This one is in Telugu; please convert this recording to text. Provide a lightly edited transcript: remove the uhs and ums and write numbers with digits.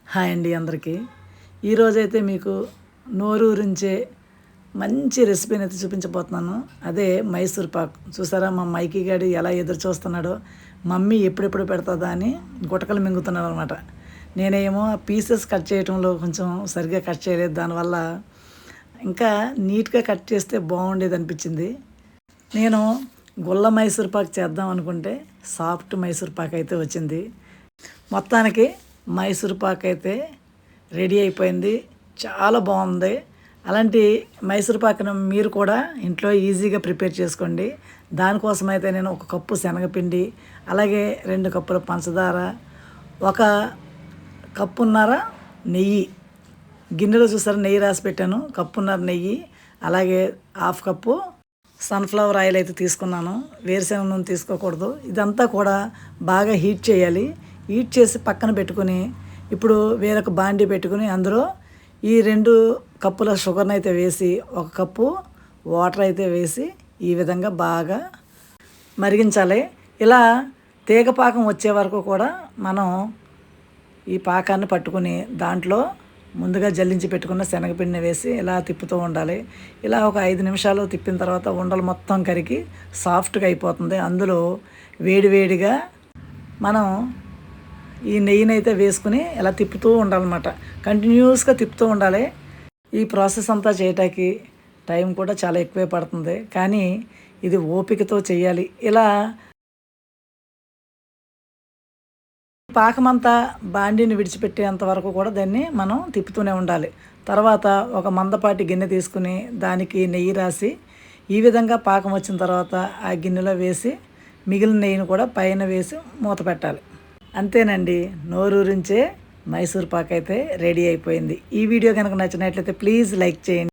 హాయ్ అండి అందరికీ. ఈరోజైతే మీకు నోరూరించే మంచి రెసిపీని అయితే చూపించబోతున్నాను. అదే మైసూర్ పాక్. చూసారా మా మైకీ గాడు ఎలా ఎదురు చూస్తున్నాడో, మమ్మీ ఎప్పుడెప్పుడు పెడతదా అని గుటకలు మింగుతున్నాడు అనమాట. నేనేమో పీసెస్ కట్ చేయడంలో కొంచెం సరిగ్గా కట్ చేయలేదు. దానివల్ల ఇంకా నీట్గా కట్ చేస్తే బాగుండేది అనిపించింది. నేను గుల్ల మైసూర్ పాక్ చేద్దాం అనుకుంటే సాఫ్ట్ మైసూర్ పాక్ అయితే వచ్చింది. మొత్తానికి మైసూర్ పాక్ అయితే రెడీ అయిపోయింది. చాలా బాగుంది. అలాంటి మైసూర్ పాక్ను మీరు కూడా ఇంట్లో ఈజీగా ప్రిపేర్ చేసుకోండి. దానికోసం అయితే నేను 1 కప్పు శనగపిండి, అలాగే 2 కప్పుల పంచదార, 1 కప్పున్నర నెయ్యి, గిన్నెలో చూసారా నెయ్యి రాసి పెట్టాను, కప్పున్నర నెయ్యి, అలాగే 1/2 కప్పు సన్ఫ్లవర్ ఆయిల్ అయితే తీసుకున్నాను. వేరుశనగ నూనె తీసుకోకూడదు. ఇదంతా కూడా బాగా హీట్ చేయాలి. హీట్ చేసి పక్కన పెట్టుకుని ఇప్పుడు వేరొక బాండీ పెట్టుకుని అందులో ఈ 2 కప్పుల షుగర్ని అయితే వేసి 1 కప్పు వాటర్ అయితే వేసి ఈ విధంగా బాగా మరిగించాలి. ఇలా తీగ పాకం వచ్చే వరకు కూడా మనం ఈ పాకాన్ని పట్టుకుని దాంట్లో ముందుగా జల్లించి పెట్టుకున్న శనగపిండిని వేసి ఇలా తిప్పుతూ ఉండాలి. ఇలా ఒక 5 నిమిషాలు తిప్పిన తర్వాత ఉండలు మొత్తం కరిగి సాఫ్ట్గా అయిపోతుంది. అందులో వేడివేడిగా మనం ఈ నెయ్యిని అయితే వేసుకుని ఇలా తిప్పుతూ ఉండాలన్నమాట. కంటిన్యూస్గా తిప్పుతూ ఉండాలి. ఈ ప్రాసెస్ అంతా చేయటానికి టైం కూడా చాలా ఎక్కువే పడుతుంది, కానీ ఇది ఓపికతో చేయాలి. ఇలా పాకమంతా బాండీని విడిచిపెట్టేంత వరకు కూడా దాన్ని మనం తిప్పుతూనే ఉండాలి. తర్వాత ఒక మందపాటి గిన్నె తీసుకుని దానికి నెయ్యి రాసి ఈ విధంగా పాకం వచ్చిన తర్వాత ఆ గిన్నెలో వేసి మిగిలిన నెయ్యిని కూడా పైన వేసి మూత పెట్టాలి. అంతేనండి, నోరూరించే మైసూర్ పాక్ అయితే రెడీ అయిపోయింది. ఈ వీడియో కనుక నచ్చినట్లయితే ప్లీజ్ లైక్ చేయండి.